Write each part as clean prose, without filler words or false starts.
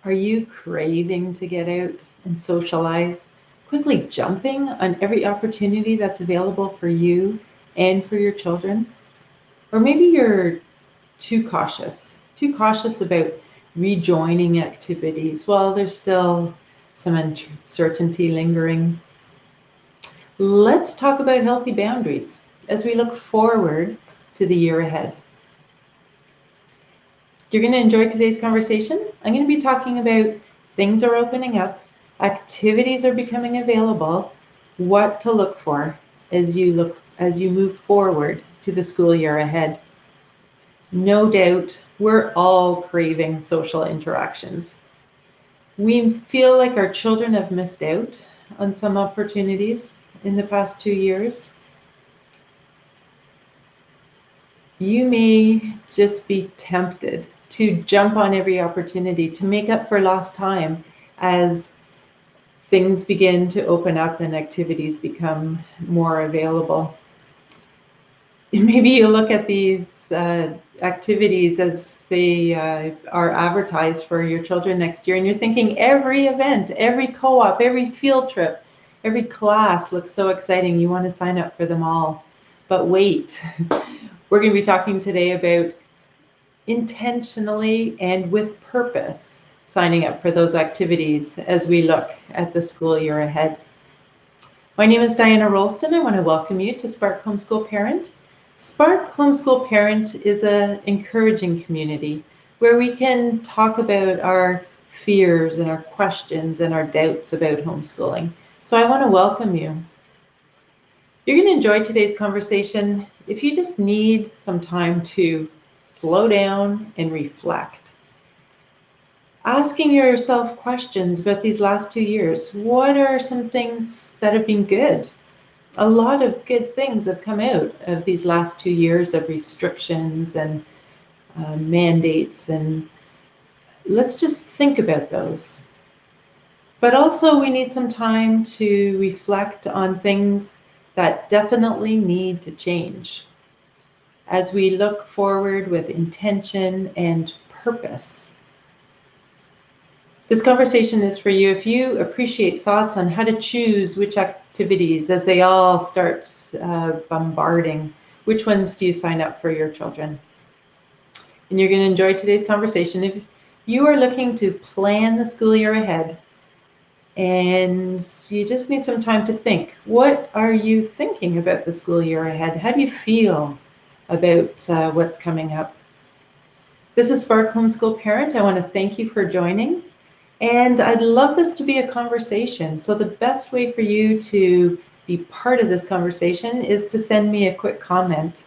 Are you craving to get out and socialize, quickly jumping on every opportunity that's available for you and for your children? Or maybe you're too cautious about rejoining activities while there's still some uncertainty lingering. Let's talk about healthy boundaries as we look forward to the year ahead. You're going to enjoy today's conversation. I'm going to be talking about things are opening up, activities are becoming available, what to look for as you move forward to the school year ahead. No doubt, we're all craving social interactions. We feel like our children have missed out on some opportunities in the past 2 years. You may just be tempted to jump on every opportunity to make up for lost time as things begin to open up and activities become more available. Maybe you look at these activities as they are advertised for your children next year, and you're thinking every event, every co-op, every field trip, every class looks so exciting. You want to sign up for them all. But wait, we're going to be talking today about intentionally and with purpose signing up for those activities as we look at the school year ahead. My name is Diana Rolston. I want to welcome you to Spark Homeschool Parent. Spark Homeschool Parent is an encouraging community where we can talk about our fears and our questions and our doubts about homeschooling. So I want to welcome you. You're going to enjoy today's conversation if you just need some time to slow down and reflect. Asking yourself questions about these last 2 years. What are some things that have been good? A lot of good things have come out of these last 2 years of restrictions and mandates, and let's just think about those. But also we need some time to reflect on things that definitely need to change as we look forward with intention and purpose. This conversation is for you if you appreciate thoughts on how to choose which activities as they all start bombarding. Which ones do you sign up for your children? And you're going to enjoy today's conversation. If you are looking to plan the school year ahead and you just need some time to think, what are you thinking about the school year ahead? How do you feel about what's coming up? This is Spark Homeschool Parent. I want to thank you for joining. And I'd love this to be a conversation. So the best way for you to be part of this conversation is to send me a quick comment.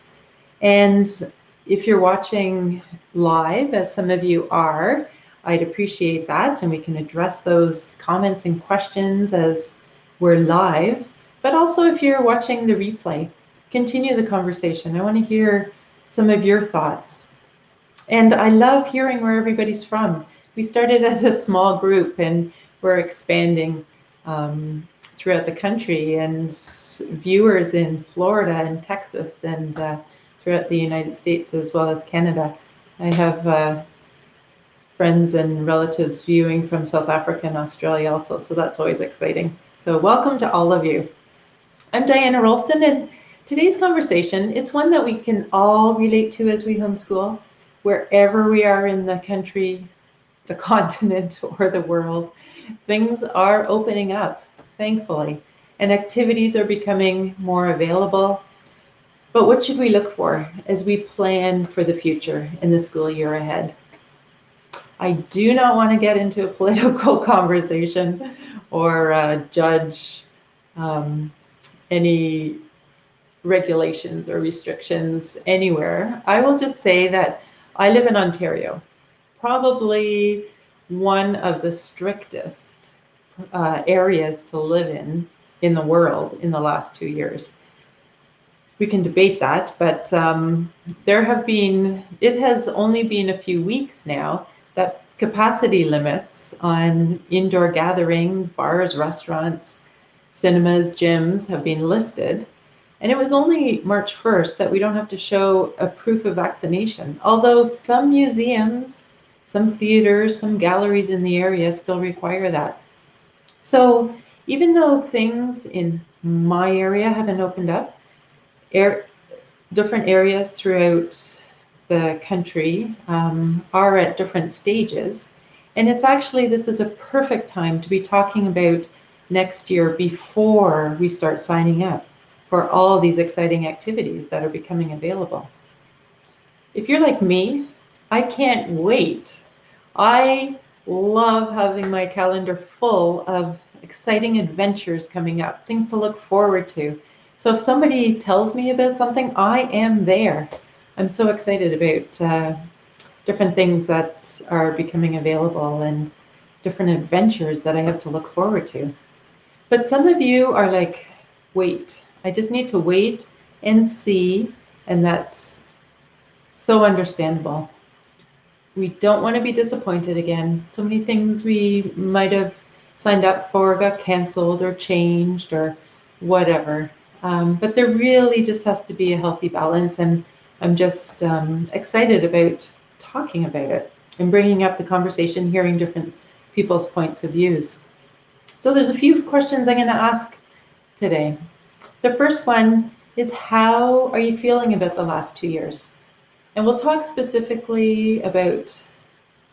And if you're watching live, as some of you are, I'd appreciate that. And we can address those comments and questions as we're live. But also if you're watching the replay, continue the conversation. I want to hear some of your thoughts. And I love hearing where everybody's from. We started as a small group and we're expanding throughout the country, and viewers in Florida and Texas and throughout the United States as well as Canada. I have friends and relatives viewing from South Africa and Australia also, so that's always exciting. So welcome to all of you. I'm Diana Rolston, and today's conversation, it's one that we can all relate to as we homeschool, wherever we are in the country, the continent, or the world. Things are opening up, thankfully, and activities are becoming more available. But what should we look for as we plan for the future in the school year ahead? I do not want to get into a political conversation or judge any regulations or restrictions anywhere. I will just say that I live in Ontario, probably one of the strictest areas to live in the world in the last 2 years. We can debate that, but it has only been a few weeks now that capacity limits on indoor gatherings, bars, restaurants, cinemas, gyms have been lifted. And it was only March 1st that we don't have to show a proof of vaccination, although some museums Some theaters, some galleries in the area still require that. So even though things in my area haven't opened up, different areas throughout the country are at different stages. And it's actually, this is a perfect time to be talking about next year before we start signing up for all these exciting activities that are becoming available. If you're like me, I can't wait. I love having my calendar full of exciting adventures coming up, things to look forward to. So if somebody tells me about something, I am there. I'm so excited about different things that are becoming available and different adventures that I have to look forward to. But some of you are like, wait, I just need to wait and see, and that's so understandable. We don't want to be disappointed again. So many things we might have signed up for got canceled or changed or whatever. But there really just has to be a healthy balance, and I'm just excited about talking about it and bringing up the conversation, hearing different people's points of views. So there's a few questions I'm going to ask today. The first one is, how are you feeling about the last 2 years? And we'll talk specifically about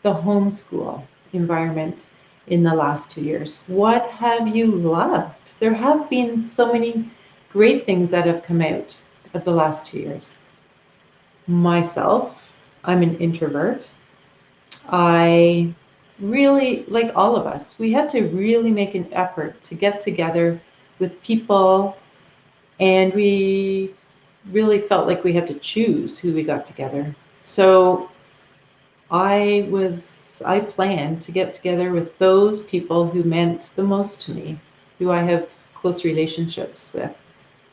the homeschool environment in the last 2 years. What have you loved? There have been so many great things that have come out of the last 2 years. Myself, I'm an introvert. I really, like all of us, we had to really make an effort to get together with people, and we really felt like we had to choose who we got together. So I planned to get together with those people who meant the most to me, who I have close relationships with.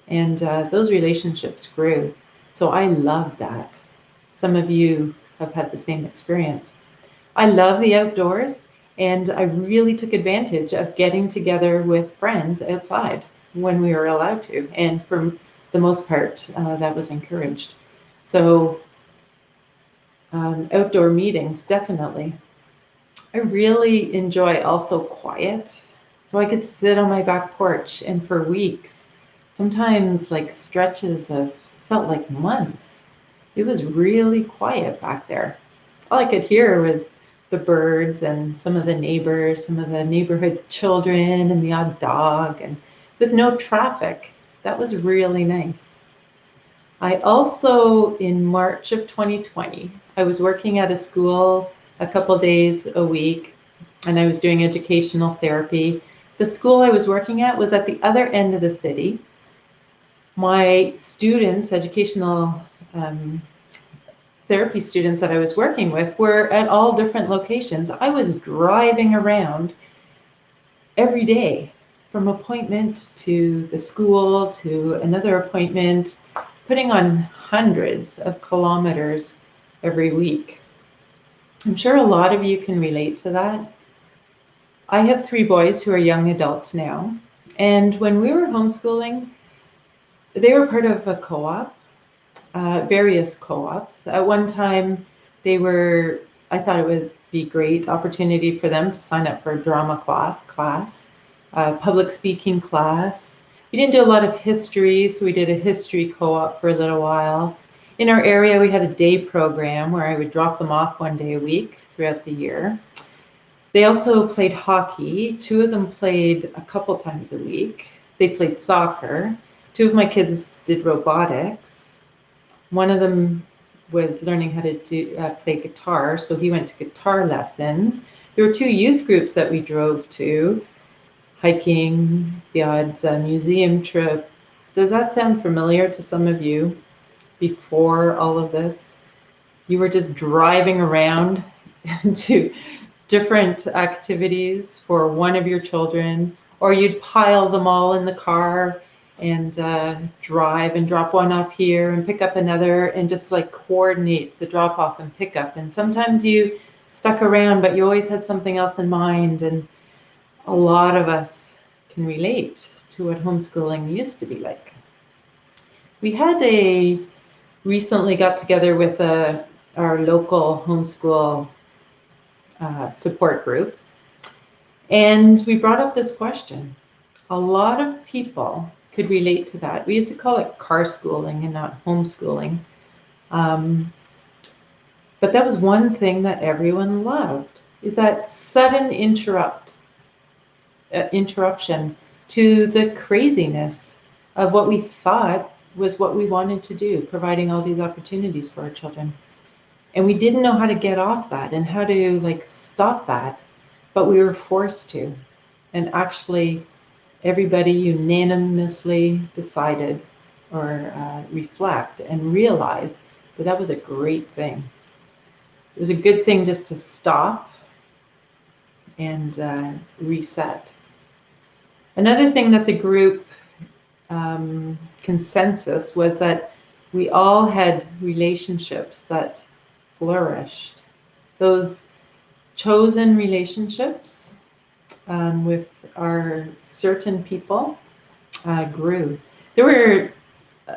And those relationships grew. So I love that. Some of you have had the same experience. I love the outdoors, and I really took advantage of getting together with friends outside when we were allowed to. And for the most part, that was encouraged. So outdoor meetings, definitely. I really enjoy also quiet. So I could sit on my back porch and for weeks, sometimes like stretches of, felt like months, it was really quiet back there. All I could hear was the birds and some of the neighbors, some of the neighborhood children and the odd dog, and with no traffic. That was really nice. I also, in March of 2020, I was working at a school a couple days a week, and I was doing educational therapy. The school I was working at was at the other end of the city. My students, educational therapy students that I was working with, were at all different locations. I was driving around every day from appointment to the school to another appointment, putting on hundreds of kilometers every week. I'm sure a lot of you can relate to that. I have 3 boys who are young adults now, and when we were homeschooling, they were part of a co-op, various co-ops. At one time, I thought it would be a great opportunity for them to sign up for a drama class, public speaking class. We didn't do a lot of history, so we did a history co-op for a little while. In our area, we had a day program where I would drop them off 1 day a week throughout the year. They also played hockey. 2 of them played a couple times a week. They played soccer. 2 of my kids did robotics. One of them was learning how to play guitar, so he went to guitar lessons. There were 2 youth groups that we drove to, hiking, the odd museum trip. Does that sound familiar to some of you before all of this? You were just driving around to different activities for one of your children, or you'd pile them all in the car and drive and drop one off here and pick up another and just like coordinate the drop off and pick up. And sometimes you stuck around, but you always had something else in mind. And a lot of us can relate to what homeschooling used to be like. We had recently got together with our local homeschool support group. And we brought up this question. A lot of people could relate to that. We used to call it car schooling and not homeschooling. But that was one thing that everyone loved, is that sudden interruption to the craziness of what we thought was what we wanted to do, providing all these opportunities for our children. And we didn't know how to get off that and how to stop that, but we were forced to. And actually, everybody unanimously decided or reflect and realize that that was a great thing. It was a good thing just to stop and reset. Another thing that the group consensus was that we all had relationships that flourished. Those chosen relationships with our certain people grew. There were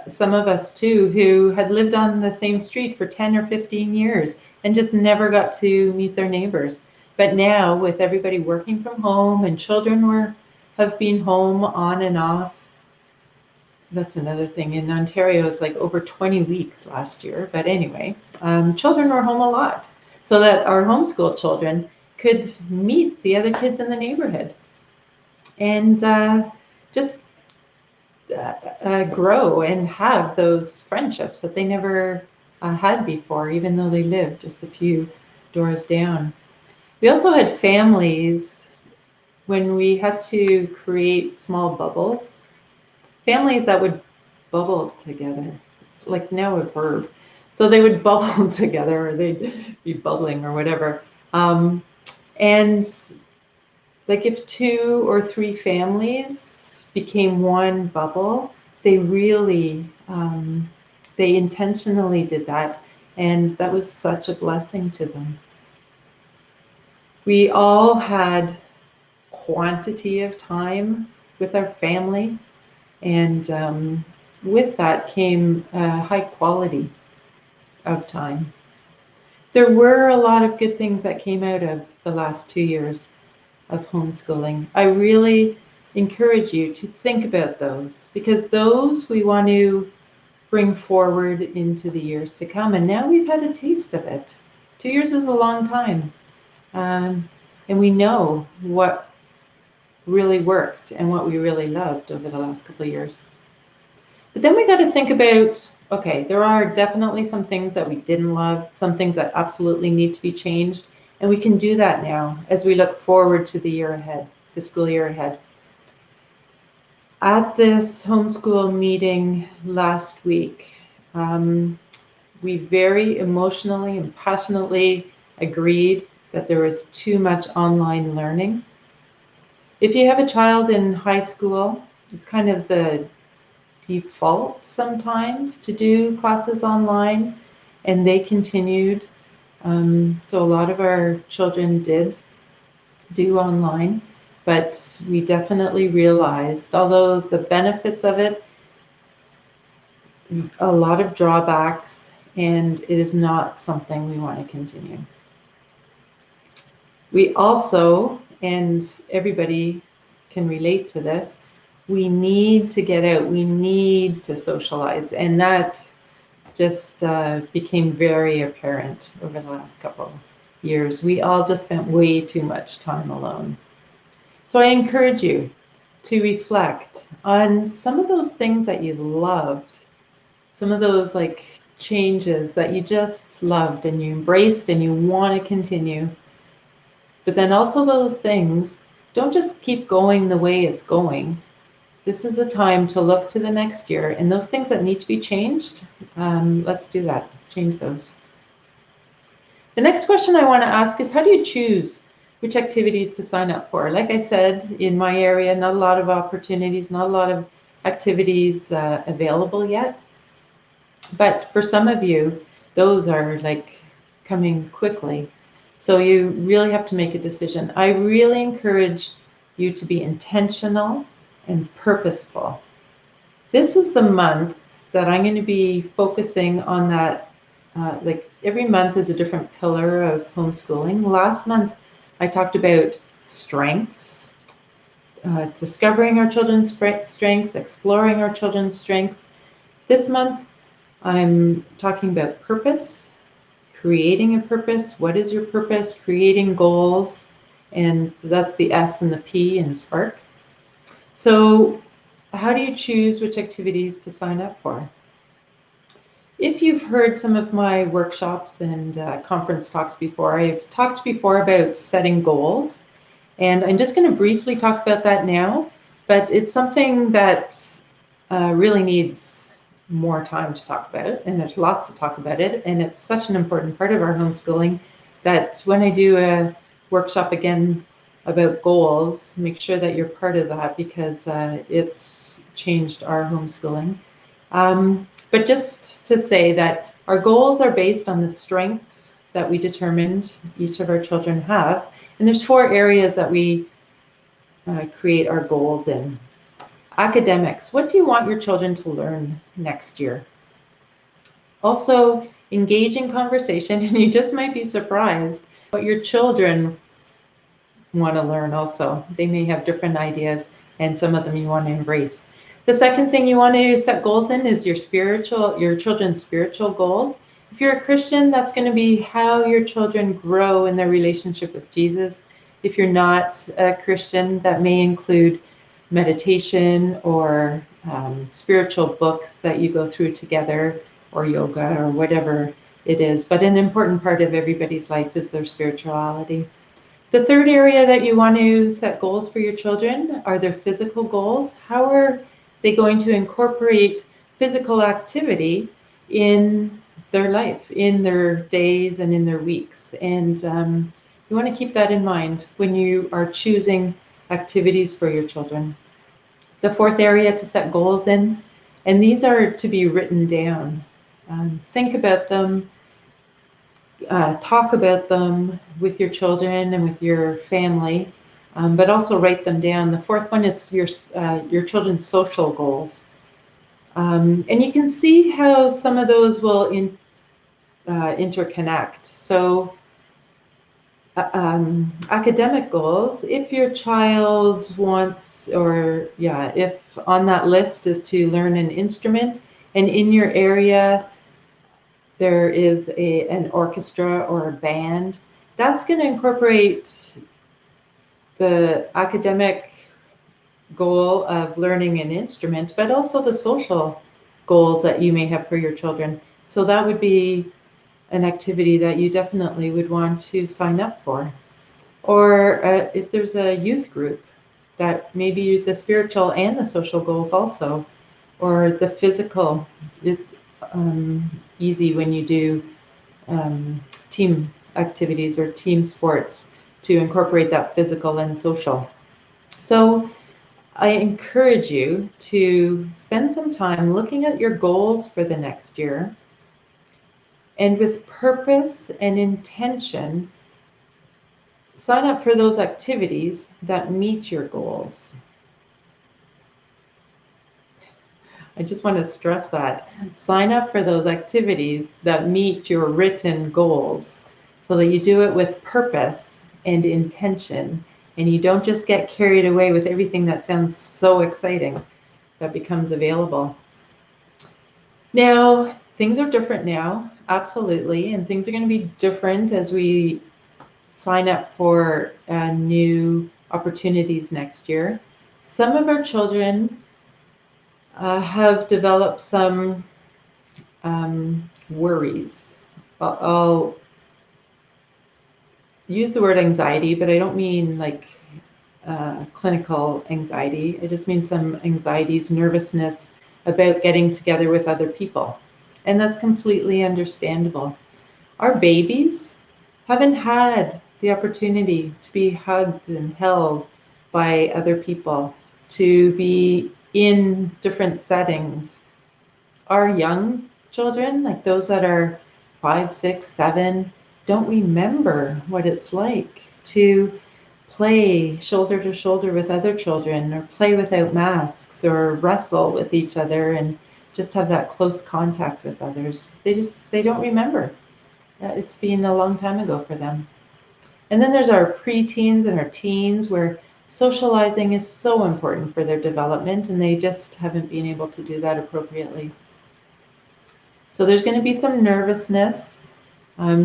some of us too who had lived on the same street for 10 or 15 years and just never got to meet their neighbors. But now, with everybody working from home and children have been home on and off, that's another thing. In Ontario, it's like over 20 weeks last year. But anyway, children were home a lot, so that our homeschool children could meet the other kids in the neighborhood and just grow and have those friendships that they never had before, even though they lived just a few doors down. We also had families when we had to create small bubbles, families that would bubble together. It's like now a verb. So they would bubble together, or they'd be bubbling or whatever. And like if 2 or 3 families became one bubble, they really, they intentionally did that. And that was such a blessing to them. We all had quantity of time with our family. And with that came a high quality of time. There were a lot of good things that came out of the last 2 years of homeschooling. I really encourage you to think about those, because those we want to bring forward into the years to come. And now we've had a taste of it. 2 years is a long time. And we know what really worked and what we really loved over the last couple of years. But then we got to think about, okay, there are definitely some things that we didn't love, some things that absolutely need to be changed, and we can do that now as we look forward to the year ahead, the school year ahead. At this homeschool meeting last week, we very emotionally and passionately agreed that there was too much online learning. If you have a child in high school, it's kind of the default sometimes to do classes online, and they continued. So a lot of our children did do online, but we definitely realized, although the benefits of it, a lot of drawbacks, and it is not something we want to continue. We also, and everybody can relate to this, we need to get out, we need to socialize, and that just became very apparent over the last couple years. We all just spent way too much time alone. So I encourage you to reflect on some of those things that you loved, some of those changes that you just loved and you embraced and you want to continue. But then also those things, don't just keep going the way it's going. This is a time to look to the next year, and those things that need to be changed, let's do that, change those. The next question I want to ask is, how do you choose which activities to sign up for? Like I said, in my area, not a lot of opportunities, not a lot of activities available yet. But for some of you, those are coming quickly. So you really have to make a decision. I really encourage you to be intentional and purposeful. This is the month that I'm going to be focusing on that like every month is a different pillar of homeschooling. Last month, I talked about strengths, discovering our children's strengths, exploring our children's strengths. This month, I'm talking about purpose, creating a purpose. What is your purpose? Creating goals. And that's the S and the P in Spark. So how do you choose which activities to sign up for? If you've heard some of my workshops and conference talks before, I've talked before about setting goals. And I'm just going to briefly talk about that now, but it's something that really needs more time to talk about, and there's lots to talk about it, and it's such an important part of our homeschooling that when I do a workshop again about goals, make sure that you're part of that because it's changed our homeschooling. But just to say that our goals are based on the strengths that we determined each of our children have, and there's 4 areas that we create our goals in. Academics, what do you want your children to learn next year? Also, engage in conversation, and you just might be surprised what your children want to learn also. They may have different ideas, and some of them you want to embrace. The second thing you want to set goals in is your children's spiritual goals. If you're a Christian, that's going to be how your children grow in their relationship with Jesus. If you're not a Christian, that may include meditation or spiritual books that you go through together, or yoga, or whatever it is. But an important part of everybody's life is their spirituality. The third area that you want to set goals for your children are their physical goals. How are they going to incorporate physical activity in their life, in their days and in their weeks? And you want to keep that in mind when you are choosing activities for your children. The fourth area to set goals in, and these are to be written down. Think about them, talk about them with your children and with your family, but also write them down. The fourth one is your children's social goals. And you can see how some of those will interconnect. So academic goals, if your child wants, if on that list is to learn an instrument, and in your area there is an orchestra or a band, that's going to incorporate the academic goal of learning an instrument, but also the social goals that you may have for your children. So that would be an activity that you definitely would want to sign up for. Or if there's a youth group, that maybe the spiritual and the social goals also, or the physical. Easy when you do team activities or team sports to incorporate that physical and social. So I encourage you to spend some time looking at your goals for the next year, and with purpose and intention, sign up for those activities that meet your goals. I just want to stress that. Sign up for those activities that meet your written goals so that you do it with purpose and intention, and you don't just get carried away with everything that sounds so exciting that becomes available. Now, things are different now, absolutely, and things are going to be different as we sign up for new opportunities next year. Some of our children have developed some worries. I'll use the word anxiety, but I don't mean like clinical anxiety. I just mean some anxieties, nervousness about getting together with other people. And that's completely understandable. Our babies haven't had the opportunity to be hugged and held by other people, to be in different settings. Our young children, like those that are 5, 6, 7, don't remember what it's like to play shoulder to shoulder with other children, or play without masks, or wrestle with each other and just have that close contact with others. They don't remember. It's been a long time ago for them. And then there's our preteens and our teens, where socializing is so important for their development, and they just haven't been able to do that appropriately. So there's going to be some nervousness,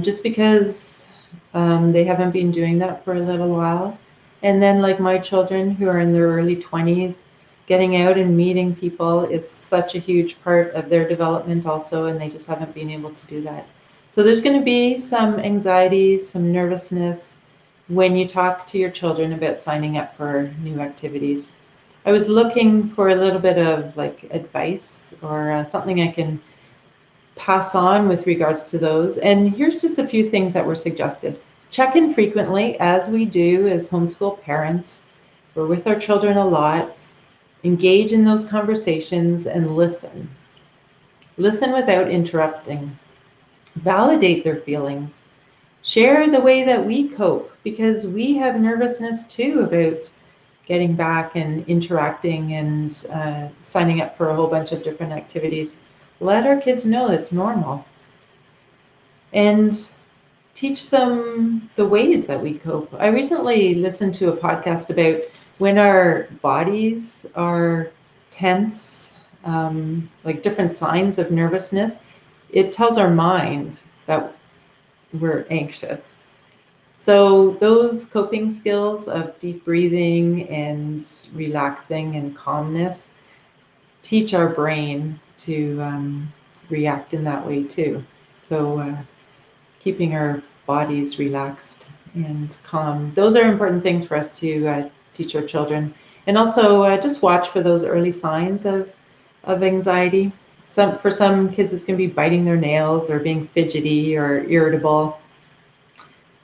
just because they haven't been doing that for a little while. And then, like my children who are in their early 20s, getting out and meeting people is such a huge part of their development also, and they just haven't been able to do that. So there's going to be some anxiety, some nervousness when you talk to your children about signing up for new activities. I was looking for a little bit of like advice or something I can pass on with regards to those. And here's just a few things that were suggested. Check in frequently, as we do as homeschool parents. We're with our children a lot. Engage in those conversations and listen. Listen without interrupting. Validate their feelings. Share the way that we cope, because we have nervousness too about getting back and interacting and signing up for a whole bunch of different activities. Let our kids know it's normal. And teach them the ways that we cope. I recently listened to a podcast about when our bodies are tense, like different signs of nervousness. It tells our mind that we're anxious. So those coping skills of deep breathing and relaxing and calmness teach our brain to react in that way too. So keeping our bodies relaxed and calm, those are important things for us to teach our children. And also just watch for those early signs of anxiety. For some kids, it's going to be biting their nails or being fidgety or irritable.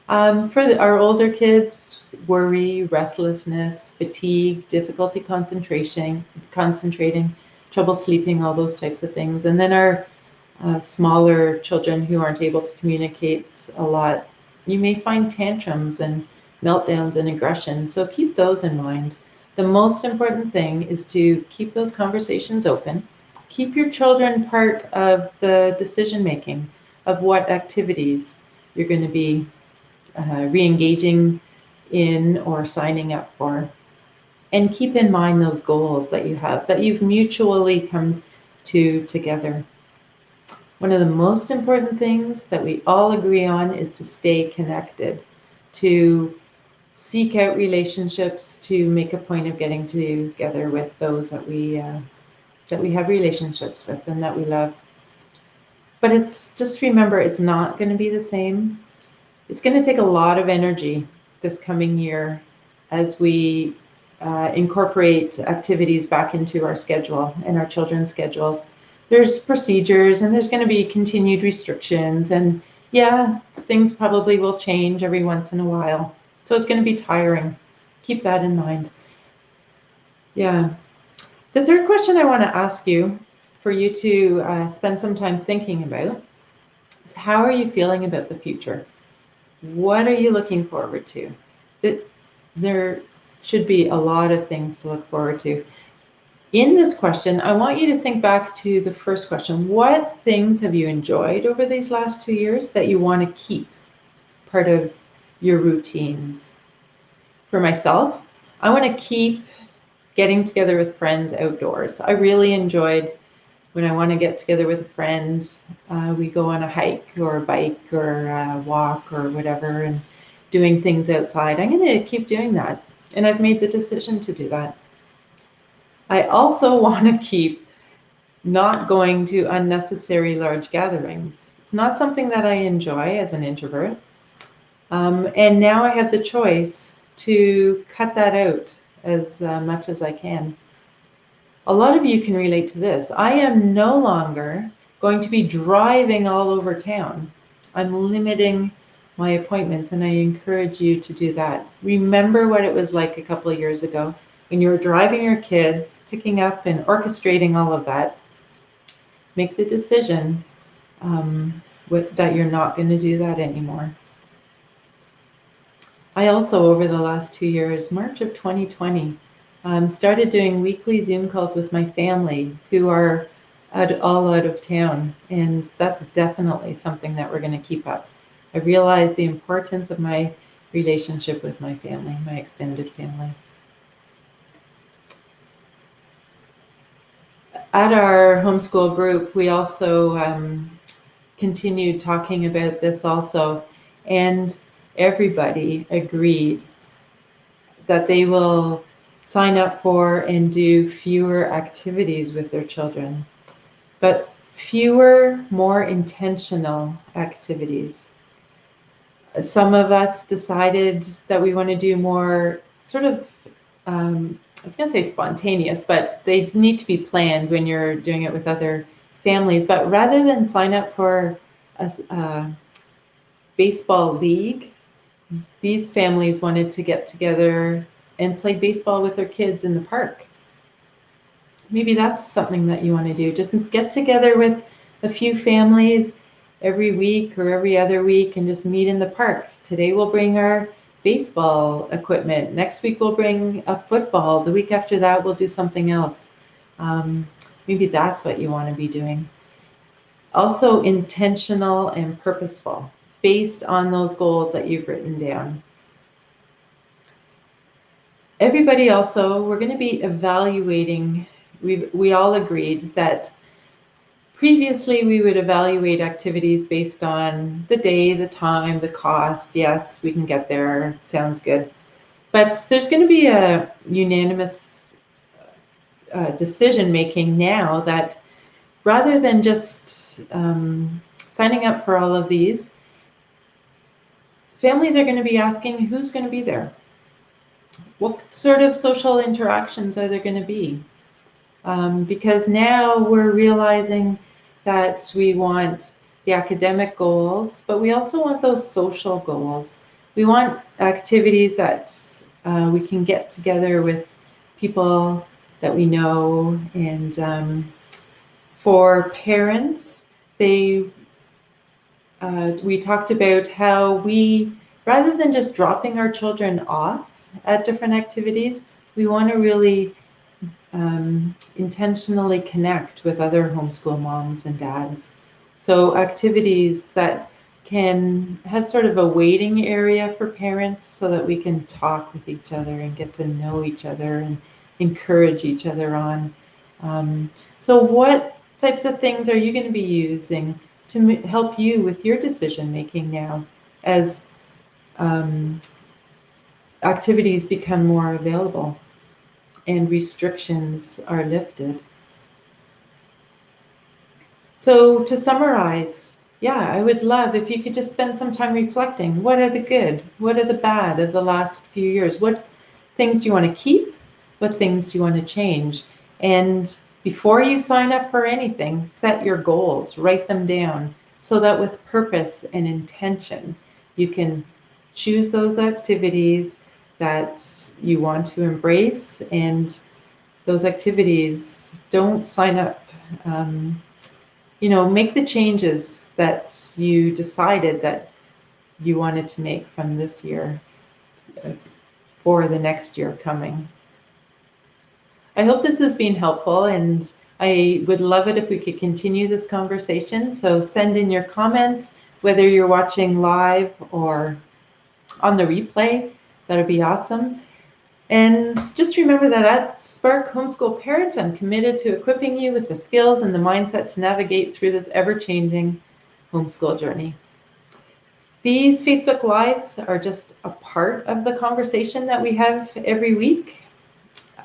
For our older kids, worry, restlessness, fatigue, difficulty concentrating, trouble sleeping, all those types of things. And then our smaller children who aren't able to communicate a lot, you may find tantrums and meltdowns and aggression. So keep those in mind. The most important thing is to keep those conversations open. Keep your children part of the decision making of what activities you're going to be re-engaging in or signing up for. And keep in mind those goals that you have, that you've mutually come to together. One of the most important things that we all agree on is to stay connected, to seek out relationships, to make a point of getting together with those that we have relationships with and that we love. But it's just remember, it's not going to be the same. It's going to take a lot of energy this coming year as we incorporate activities back into our schedule and our children's schedules. There's procedures and there's going to be continued restrictions, and yeah, things probably will change every once in a while. So it's going to be tiring. Keep that in mind. Yeah. The third question I want to ask you, for you to spend some time thinking about, is how are you feeling about the future? What are you looking forward to? There should be a lot of things to look forward to. In this question, I want you to think back to the first question. What things have you enjoyed over these last 2 years that you want to keep part of your routines? For myself, I want to keep getting together with friends outdoors. I really enjoyed when I want to get together with a friend. We go on a hike or a bike or a walk or whatever and doing things outside. I'm going to keep doing that. And I've made the decision to do that. I also want to keep not going to unnecessary large gatherings. It's not something that I enjoy as an introvert. And now I have the choice to cut that out as much as I can. A lot of you can relate to this. I am no longer going to be driving all over town. I'm limiting my appointments, and I encourage you to do that. Remember what it was like a couple of years ago when you were driving your kids, picking up and orchestrating all of that. Make the decision that you're not going to do that anymore. I also, over the last 2 years, March of 2020, started doing weekly Zoom calls with my family, who are all out of town, and that's definitely something that we're going to keep up. I realize the importance of my relationship with my family, my extended family. At our homeschool group, we also continued talking about this also, and everybody agreed that they will sign up for and do fewer activities with their children, but fewer, more intentional activities. Some of us decided that we want to do more sort of, I was going to say spontaneous, but they need to be planned when you're doing it with other families. But rather than sign up for a baseball league, these families wanted to get together and play baseball with their kids in the park. Maybe that's something that you want to do. Just get together with a few families every week or every other week and just meet in the park. Today we'll bring our baseball equipment. Next week we'll bring a football. The week after that we'll do something else. Maybe that's what you want to be doing. Also intentional and purposeful, based on those goals that you've written down. Everybody also, we're going to be evaluating. We all agreed that previously we would evaluate activities based on the day, the time, the cost. Yes, we can get there. Sounds good. But there's going to be a unanimous decision making now that rather than just signing up for all of these, families are going to be asking who's going to be there. What sort of social interactions are there going to be? Because now we're realizing that we want the academic goals, but we also want those social goals. We want activities that we can get together with people that we know. And for parents, we talked about how we, rather than just dropping our children off at different activities, we want to really intentionally connect with other homeschool moms and dads. So activities that can have sort of a waiting area for parents so that we can talk with each other and get to know each other and encourage each other on. So what types of things are you going to be using to help you with your decision making now as activities become more available and restrictions are lifted? So to summarize, yeah, I would love if you could just spend some time reflecting. What are the good? What are the bad of the last few years? What things do you want to keep? What things do you want to change? And before you sign up for anything, set your goals, write them down so that with purpose and intention, you can choose those activities that you want to embrace, and those activities, don't sign up. Make the changes that you decided that you wanted to make from this year for the next year coming. I hope this has been helpful, and I would love it if we could continue this conversation. So send in your comments, whether you're watching live or on the replay. That would be awesome. And just remember that at Spark Homeschool Parents, I'm committed to equipping you with the skills and the mindset to navigate through this ever-changing homeschool journey. These Facebook Lives are just a part of the conversation that we have every week.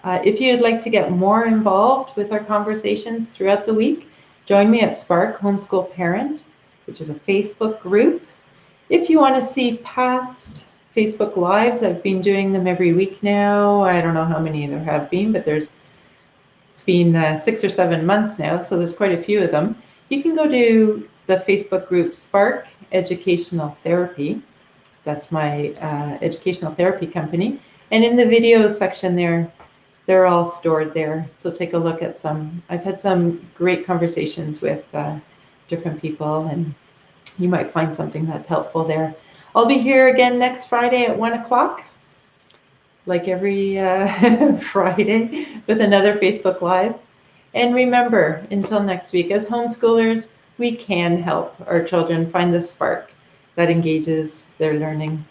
If you'd like to get more involved with our conversations throughout the week, join me at Spark Homeschool Parent, which is a Facebook group. If you want to see past Facebook Lives, I've been doing them every week now. I don't know how many there have been, but it's been 6 or 7 months now, so there's quite a few of them. You can go to the Facebook group Spark Educational Therapy. That's my educational therapy company. And in the video section there, they're all stored there. So take a look at some. I've had some great conversations with different people, and you might find something that's helpful there. I'll be here again next Friday at 1 o'clock, like every Friday, with another Facebook Live. And remember, until next week, as homeschoolers, we can help our children find the spark that engages their learning.